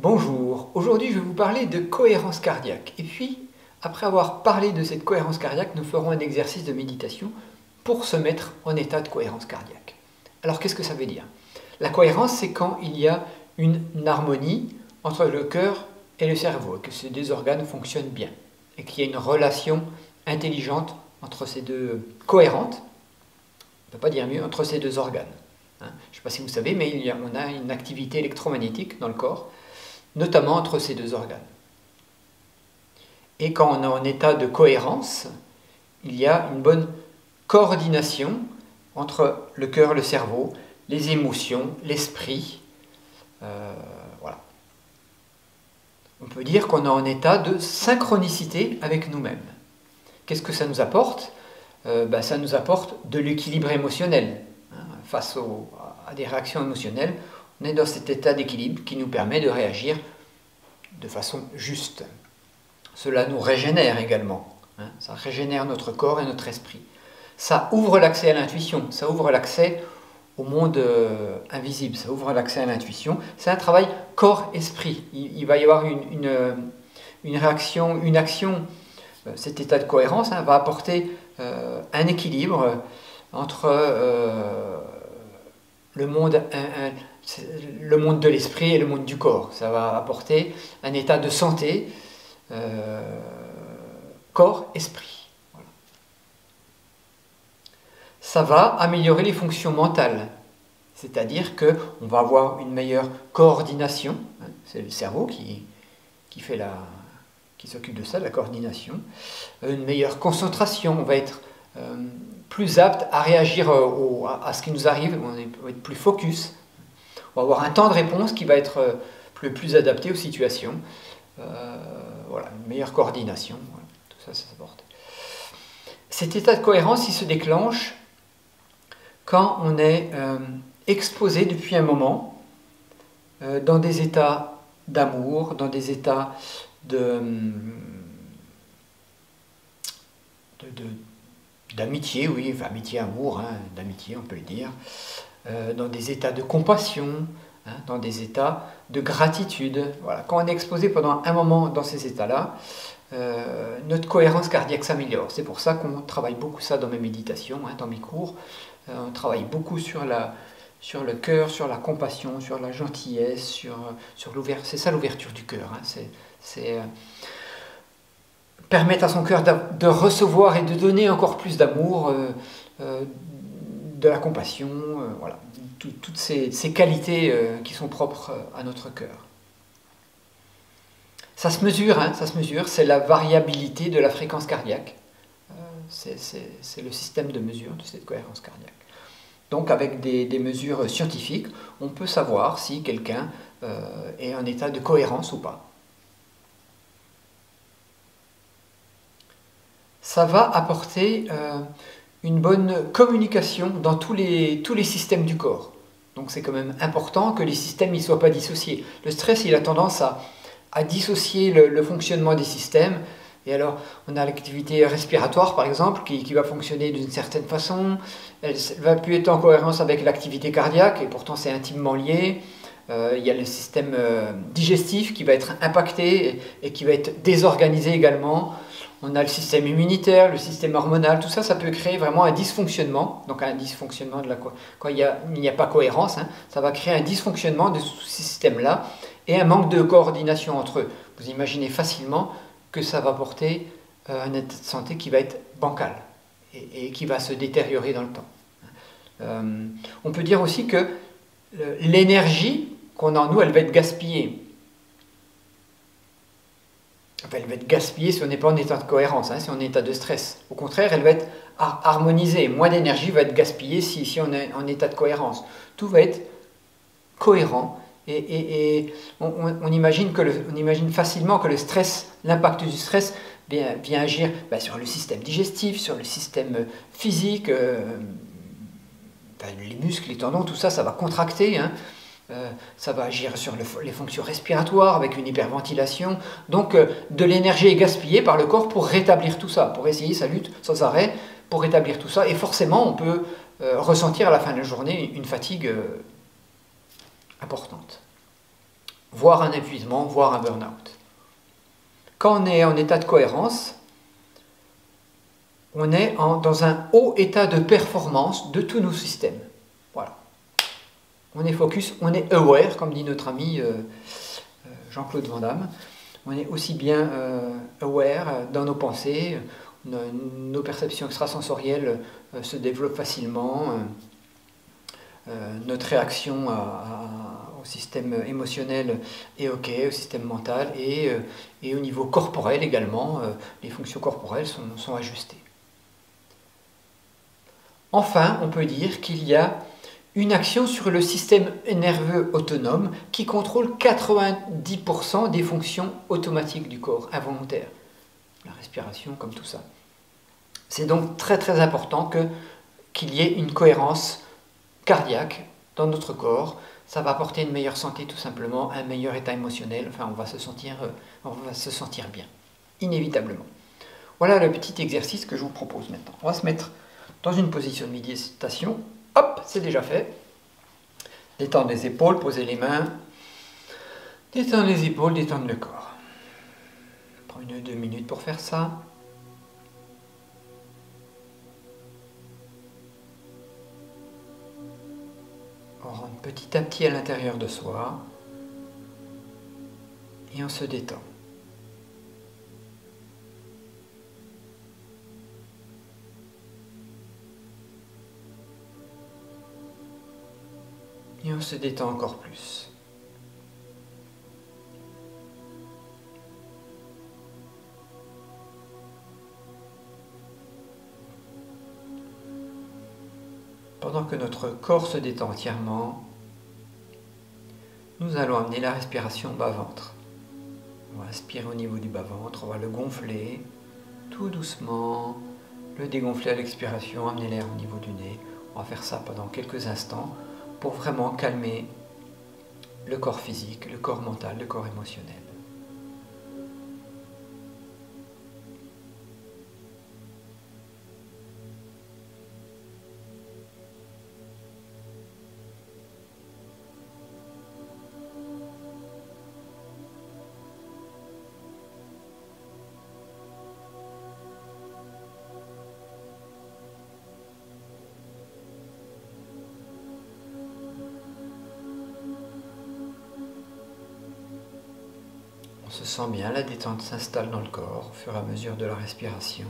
Bonjour, aujourd'hui je vais vous parler de cohérence cardiaque. Et puis, après avoir parlé de cette cohérence cardiaque, nous ferons un exercice de méditation pour se mettre en état de cohérence cardiaque. Alors qu'est-ce que ça veut dire? La cohérence, c'est quand il y a une harmonie entre le cœur et le cerveau, et que ces deux organes fonctionnent bien, et qu'il y a une relation intelligente entre ces deux, cohérente, on ne peut pas dire mieux, entre ces deux organes. Je ne sais pas si vous savez, mais on a une activité électromagnétique dans le corps, notamment entre ces deux organes. Et quand on est en état de cohérence, il y a une bonne coordination entre le cœur, le cerveau, les émotions, l'esprit. Voilà. On peut dire qu'on est en état de synchronicité avec nous-mêmes. Qu'est-ce que ça nous apporte? Ça nous apporte de l'équilibre émotionnel. Face à des réactions émotionnelles, on est dans cet état d'équilibre qui nous permet de réagir de façon juste. Cela nous régénère également. Ça régénère notre corps et notre esprit. Ça ouvre l'accès à l'intuition, ça ouvre l'accès au monde invisible, ça ouvre l'accès à l'intuition. C'est un travail corps-esprit. Il va y avoir une réaction, une action. Cet état de cohérence va apporter un équilibre entre le monde de l'esprit et le monde du corps. Ça va apporter un état de santé, corps-esprit. Voilà. Ça va améliorer les fonctions mentales, c'est-à-dire qu'on va avoir une meilleure coordination, c'est le cerveau qui s'occupe de ça, de la coordination, une meilleure concentration, on va être plus apte à réagir à ce qui nous arrive, on va être plus focus, on va avoir un temps de réponse qui va être plus adapté aux situations, voilà, une meilleure coordination, voilà, tout ça, ça s'apporte. Cet état de cohérence, il se déclenche quand on est exposé depuis un moment dans des états d'amour, dans des états d'amitié, oui, enfin, amitié, amour, d'amitié on peut le dire, dans des états de compassion, dans des états de gratitude. Voilà. Quand on est exposé pendant un moment dans ces états-là, notre cohérence cardiaque s'améliore. C'est pour ça qu'on travaille beaucoup ça dans mes méditations, dans mes cours. On travaille beaucoup sur le cœur, sur la compassion, sur la gentillesse, sur l'ouverture. C'est ça l'ouverture du cœur. C'est permettre à son cœur de recevoir et de donner encore plus d'amour, de la compassion, voilà, toutes ces qualités qui sont propres à notre cœur. Ça se mesure, c'est la variabilité de la fréquence cardiaque. C'est le système de mesure de cette cohérence cardiaque. Donc avec des mesures scientifiques, on peut savoir si quelqu'un est en état de cohérence ou pas. Ça va apporter une bonne communication dans tous les systèmes du corps. Donc c'est quand même important que les systèmes ne soient pas dissociés. Le stress, il a tendance à dissocier le fonctionnement des systèmes. Et alors, on a l'activité respiratoire, par exemple, qui va fonctionner d'une certaine façon. Elle ne va plus être en cohérence avec l'activité cardiaque, et pourtant c'est intimement lié. Il y a le système digestif qui va être impacté et qui va être désorganisé également. On a le système immunitaire, le système hormonal, tout ça, ça peut créer vraiment un dysfonctionnement. Donc un dysfonctionnement quand il n'y a pas cohérence, ça va créer un dysfonctionnement de ce système-là et un manque de coordination entre eux. Vous imaginez facilement que ça va porter un état de santé qui va être bancal et qui va se détériorer dans le temps. On peut dire aussi que l'énergie qu'on a en nous, elle va être gaspillée. Enfin, elle va être gaspillée si on n'est pas en état de cohérence, si on est en état de stress. Au contraire, elle va être harmonisée. Moins d'énergie va être gaspillée si on est en état de cohérence. Tout va être cohérent et on imagine facilement que le stress, l'impact du stress vient agir sur le système digestif, sur le système physique, les muscles, les tendons, tout ça, ça va contracter. Ça va agir sur les fonctions respiratoires avec une hyperventilation. Donc de l'énergie est gaspillée par le corps pour rétablir tout ça, pour essayer sa lutte sans arrêt, pour rétablir tout ça. Et forcément, on peut ressentir à la fin de la journée une fatigue importante. voire un épuisement, voire un burn-out. Quand on est en état de cohérence, on est dans un haut état de performance de tous nos systèmes. Voilà. On est focus, on est aware, comme dit notre ami Jean-Claude Van Damme. On est aussi bien aware dans nos pensées, nos perceptions extrasensorielles se développent facilement, notre réaction au système émotionnel est OK, au système mental, et au niveau corporel également, les fonctions corporelles sont ajustées. Enfin, on peut dire qu'il y a une action sur le système nerveux autonome qui contrôle 90% des fonctions automatiques du corps, involontaires. La respiration, comme tout ça. C'est donc très très important qu'il y ait une cohérence cardiaque dans notre corps. Ça va apporter une meilleure santé tout simplement, un meilleur état émotionnel, enfin on va se sentir bien, inévitablement. Voilà le petit exercice que je vous propose maintenant. On va se mettre dans une position de méditation. Hop, c'est déjà fait. Détendre les épaules, poser les mains. Détendre les épaules, détendre le corps. Je prends 1 ou 2 minutes pour faire ça. On rentre petit à petit à l'intérieur de soi. Et on se détend. Et on se détend encore plus. Pendant que notre corps se détend entièrement, nous allons amener la respiration bas-ventre. On va inspirer au niveau du bas-ventre, on va le gonfler tout doucement, le dégonfler à l'expiration, amener l'air au niveau du nez. On va faire ça pendant quelques instants pour vraiment calmer le corps physique, le corps mental, le corps émotionnel. On se sent bien, la détente s'installe dans le corps au fur et à mesure de la respiration.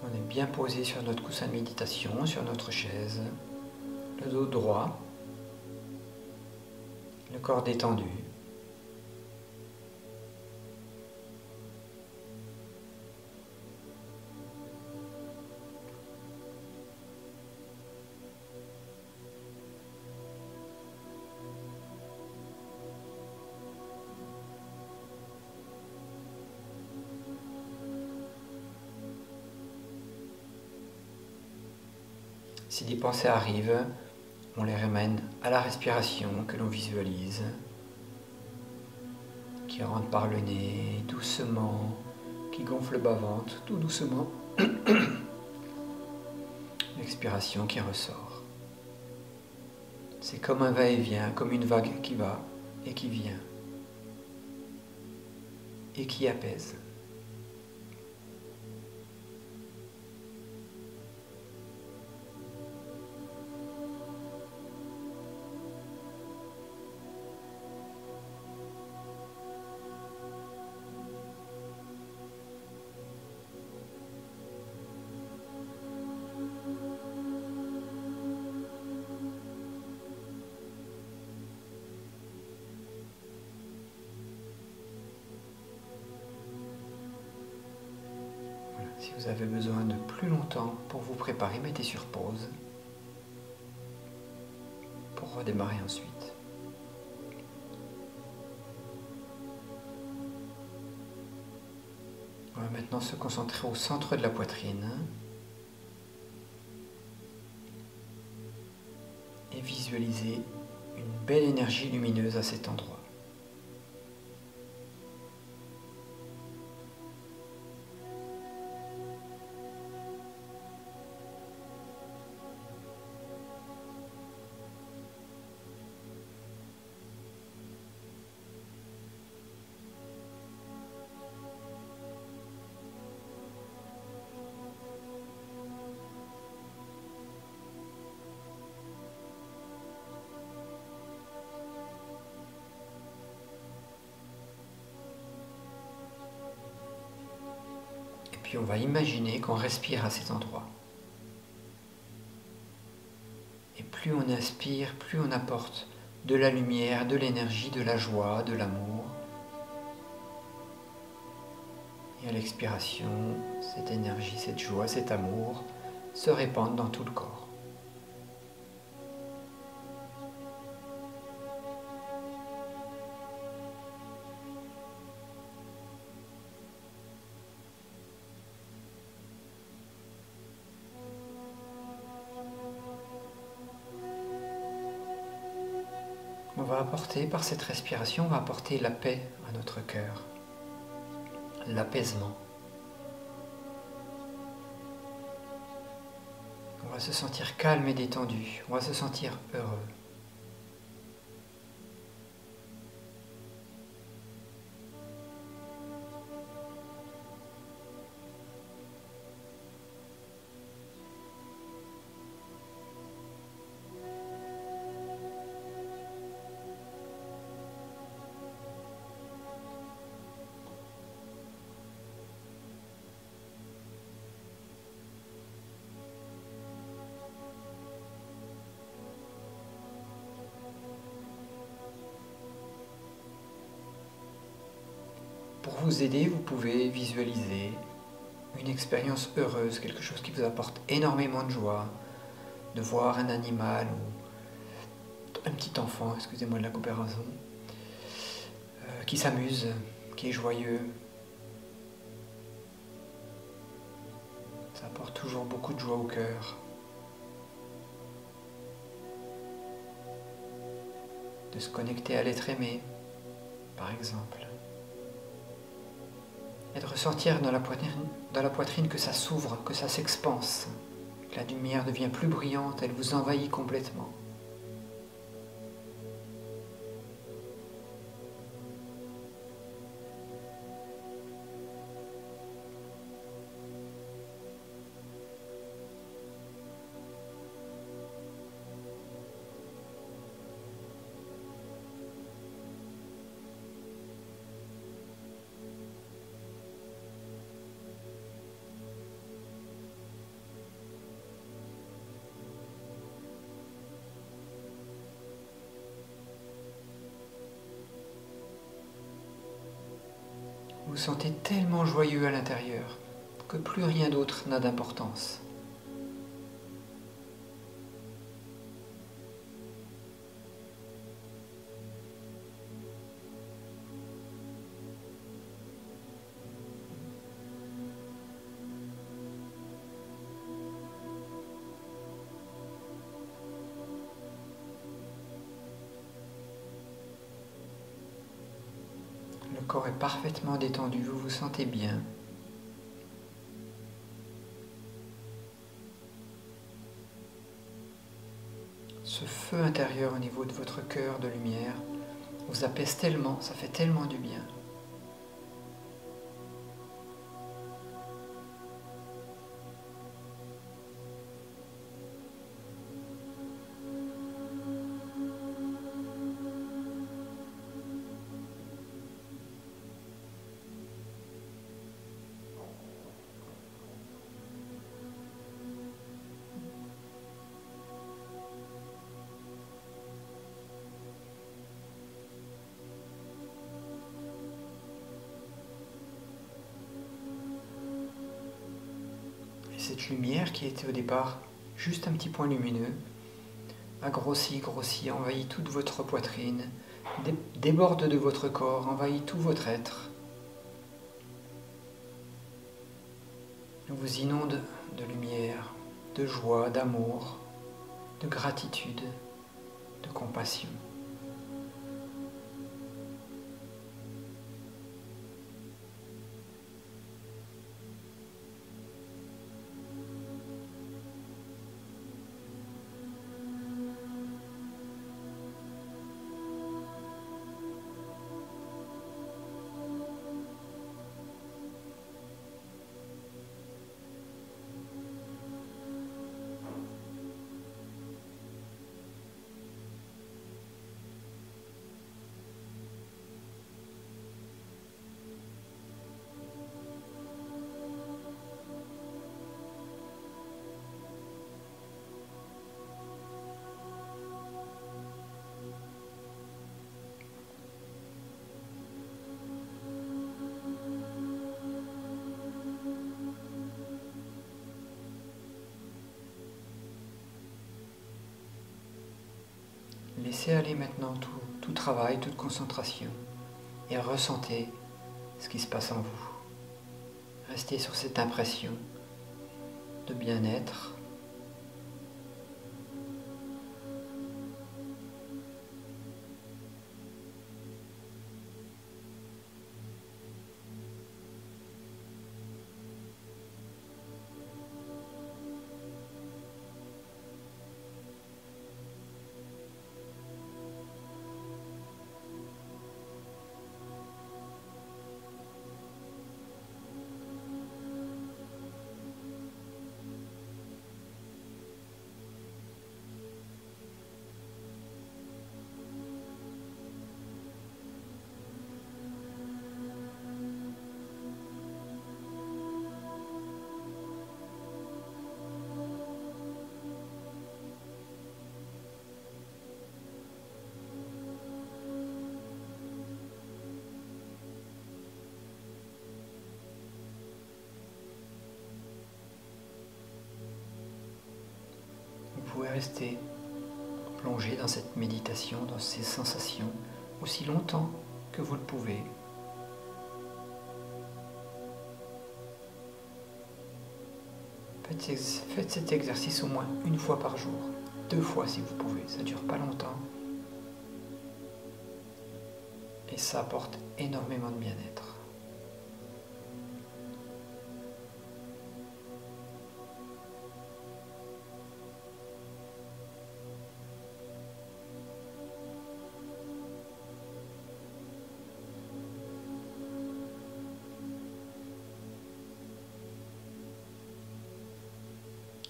On est bien posé sur notre coussin de méditation, sur notre chaise, le dos droit, le corps détendu. Si des pensées arrivent, on les ramène à la respiration que l'on visualise, qui rentre par le nez doucement, qui gonfle le bas-ventre tout doucement. L'expiration qui ressort. C'est comme un va-et-vient, comme une vague qui va et qui vient et qui apaise. Si vous avez besoin de plus longtemps pour vous préparer, mettez sur pause pour redémarrer ensuite. On va maintenant se concentrer au centre de la poitrine et visualiser une belle énergie lumineuse à cet endroit. puis on va imaginer qu'on respire à cet endroit. Et plus on inspire, plus on apporte de la lumière, de l'énergie, de la joie, de l'amour. Et à l'expiration, cette énergie, cette joie, cet amour se répandent dans tout le corps. On va apporter, par cette respiration, on va apporter la paix à notre cœur, l'apaisement. On va se sentir calme et détendu, on va se sentir heureux. Pour vous aider, vous pouvez visualiser une expérience heureuse, quelque chose qui vous apporte énormément de joie, de voir un animal ou un petit enfant, excusez-moi de la comparaison, qui s'amuse, qui est joyeux. Ça apporte toujours beaucoup de joie au cœur. De se connecter à l'être aimé, par exemple. Et de ressentir dans la poitrine que ça s'ouvre, que ça s'expanse, que la lumière devient plus brillante, elle vous envahit complètement. Vous vous sentez tellement joyeux à l'intérieur que plus rien d'autre n'a d'importance. Le corps est parfaitement détendu, vous vous sentez bien. Ce feu intérieur au niveau de votre cœur de lumière vous apaise tellement, ça fait tellement du bien. Cette lumière qui était au départ juste un petit point lumineux a grossi, envahit toute votre poitrine, déborde de votre corps, envahit tout votre être. Vous inonde de lumière, de joie, d'amour, de gratitude, de compassion. Laissez aller maintenant tout travail, toute concentration et ressentez ce qui se passe en vous. Restez sur cette impression de bien-être. Vous pouvez rester plongé dans cette méditation, dans ces sensations, aussi longtemps que vous le pouvez. Faites cet exercice au moins une fois par jour, 2 fois si vous pouvez, ça ne dure pas longtemps. Et ça apporte énormément de bien-être.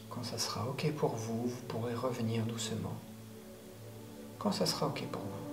Quand ça sera OK pour vous, vous pourrez revenir doucement. Quand ça sera OK pour vous.